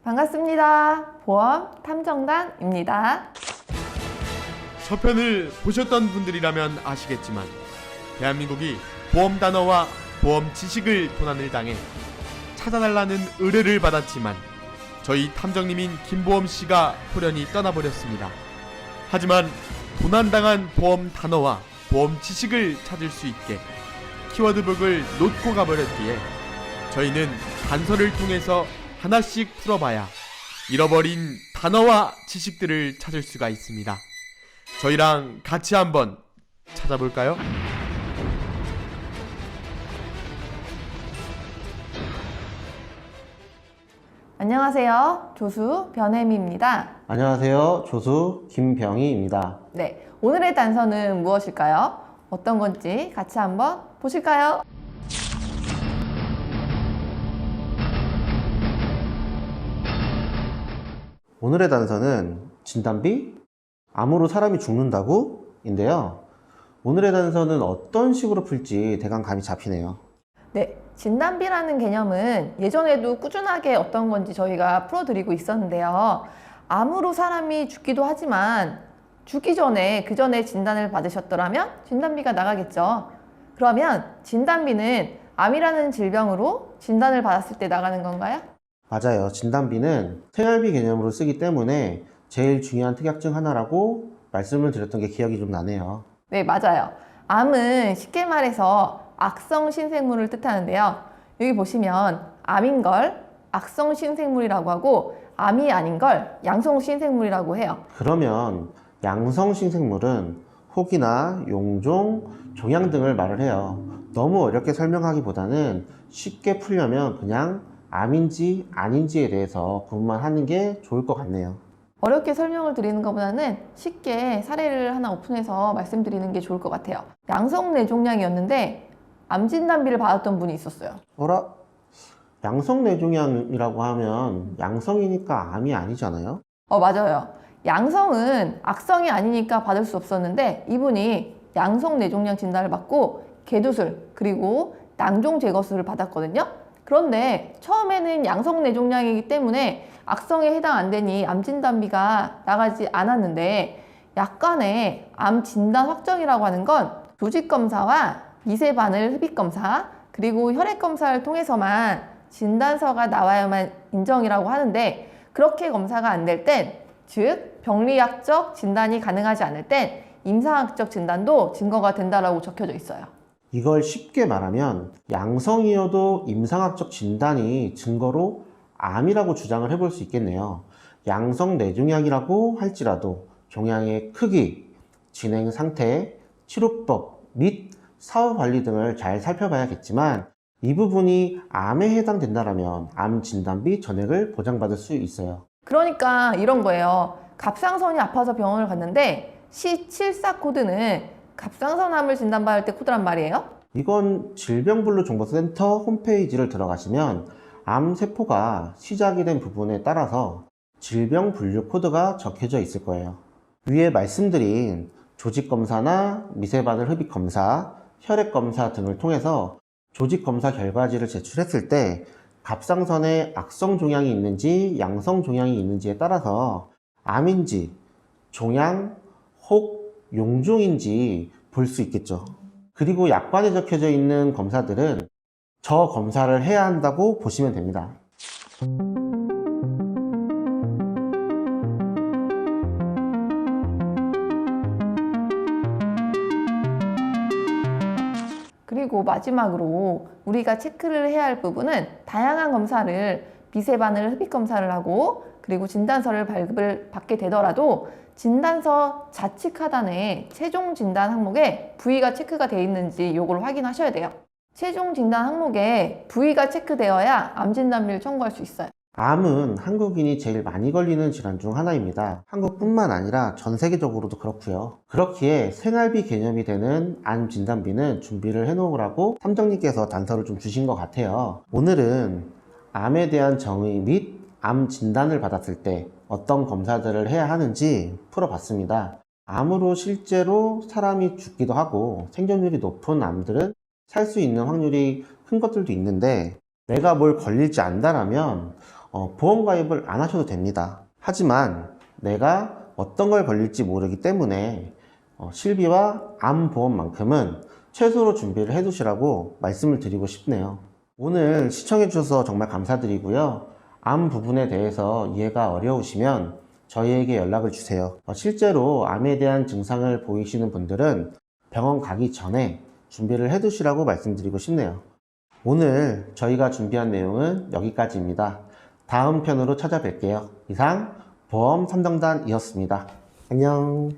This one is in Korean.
반갑습니다. 보험 탐정단입니다. 서편을 보셨던 분들이라면 아시겠지만 대한민국이 보험 단어와 보험 지식을 도난을 당해 찾아달라는 의뢰를 받았지만 저희 탐정님인 김보험씨가 호련히 떠나버렸습니다. 하지만 도난당한 보험 단어와 보험 지식을 찾을 수 있게 키워드북을 놓고 가버렸기에 저희는 단서를 통해서 하나씩 풀어봐야 잃어버린 단어와 지식들을 찾을 수가 있습니다. 저희랑 같이 한번 찾아볼까요? 안녕하세요. 조수 변혜미입니다. 안녕하세요. 조수 김병희입니다. 네, 오늘의 단서는 무엇일까요? 어떤 건지 같이 한번 보실까요? 오늘의 단서는 진단비? 암으로 사람이 죽는다고? 인데요. 오늘의 단서는 어떤 식으로 풀지 대강 감이 잡히네요. 네, 진단비라는 개념은 예전에도 꾸준하게 어떤 건지 저희가 풀어드리고 있었는데요. 암으로 사람이 죽기도 하지만 죽기 전에 그 전에 진단을 받으셨더라면 진단비가 나가겠죠. 그러면 진단비는 암이라는 질병으로 진단을 받았을 때 나가는 건가요? 맞아요. 진단비는 생활비 개념으로 쓰기 때문에 제일 중요한 특약증 하나라고 말씀을 드렸던 게 기억이 좀 나네요. 네, 맞아요. 암은 쉽게 말해서 악성 신생물을 뜻하는데요. 여기 보시면 암인 걸 악성 신생물이라고 하고 암이 아닌 걸 양성 신생물이라고 해요. 그러면 양성 신생물은 혹이나 용종, 종양 등을 말을 해요. 너무 어렵게 설명하기보다는 쉽게 풀려면 그냥 암인지 아닌지에 대해서 구분만 하는 게 좋을 것 같네요. 어렵게 설명을 드리는 것보다는 쉽게 사례를 하나 오픈해서 말씀드리는 게 좋을 것 같아요. 양성 뇌종양이었는데 암 진단비를 받았던 분이 있었어요. 어라? 양성 뇌종양이라고 하면 양성이니까 암이 아니잖아요? 맞아요. 양성은 악성이 아니니까 받을 수 없었는데 이분이 양성 뇌종양 진단을 받고 개두술 그리고 낭종 제거술을 받았거든요. 그런데 처음에는 양성 뇌종양이기 때문에 악성에 해당 안 되니 암 진단비가 나가지 않았는데 약간의 암 진단 확정이라고 하는 건 조직 검사와 미세 바늘 흡입 검사 그리고 혈액 검사를 통해서만 진단서가 나와야만 인정이라고 하는데 그렇게 검사가 안 될 땐, 즉 병리학적 진단이 가능하지 않을 땐 임상학적 진단도 증거가 된다라고 적혀져 있어요. 이걸 쉽게 말하면 양성이어도 임상학적 진단이 증거로 암이라고 주장을 해볼 수 있겠네요. 양성 뇌종양이라고 할지라도 종양의 크기, 진행 상태, 치료법 및 사후 관리 등을 잘 살펴봐야겠지만 이 부분이 암에 해당된다면 암 진단비 전액을 보장받을 수 있어요. 그러니까 이런 거예요. 갑상선이 아파서 병원을 갔는데 C74 코드는 갑상선암을 진단받을 때 코드란 말이에요. 이건 질병분류정보센터 홈페이지를 들어가시면 암세포가 시작이 된 부분에 따라서 질병분류 코드가 적혀져 있을 거예요. 위에 말씀드린 조직검사나 미세바늘 흡입검사, 혈액검사 등을 통해서 조직검사 결과지를 제출했을 때 갑상선에 악성 종양이 있는지 양성 종양이 있는지에 따라서 암인지 종양 혹 용종인지 볼 수 있겠죠. 그리고 약관에 적혀져 있는 검사들은 저 검사를 해야 한다고 보시면 됩니다. 그리고 마지막으로 우리가 체크를 해야 할 부분은 다양한 검사를 미세바늘 흡입 검사를 하고 그리고 진단서를 발급을 받게 되더라도 진단서 좌측 하단에 최종 진단 항목에 부위가 체크가 되어 있는지 요걸 확인하셔야 돼요. 최종 진단 항목에 부위가 체크되어야 암 진단비를 청구할 수 있어요. 암은 한국인이 제일 많이 걸리는 질환 중 하나입니다. 한국뿐만 아니라 전 세계적으로도 그렇고요. 그렇기에 생활비 개념이 되는 암 진단비는 준비를 해놓으라고 탐정님께서 단서를 좀 주신 것 같아요. 오늘은 암에 대한 정의 및 암 진단을 받았을 때 어떤 검사들을 해야 하는지 풀어봤습니다. 암으로 실제로 사람이 죽기도 하고 생존율이 높은 암들은 살 수 있는 확률이 큰 것들도 있는데 내가 뭘 걸릴지 안다라면 보험 가입을 안 하셔도 됩니다. 하지만 내가 어떤 걸 걸릴지 모르기 때문에 실비와 암보험만큼은 최소로 준비를 해 두시라고 말씀을 드리고 싶네요. 오늘 시청해 주셔서 정말 감사드리고요. 암 부분에 대해서 이해가 어려우시면 저희에게 연락을 주세요. 실제로 암에 대한 증상을 보이시는 분들은 병원 가기 전에 준비를 해 두시라고 말씀드리고 싶네요. 오늘 저희가 준비한 내용은 여기까지입니다. 다음 편으로 찾아뵐게요. 이상 보험 3정단이었습니다. 안녕.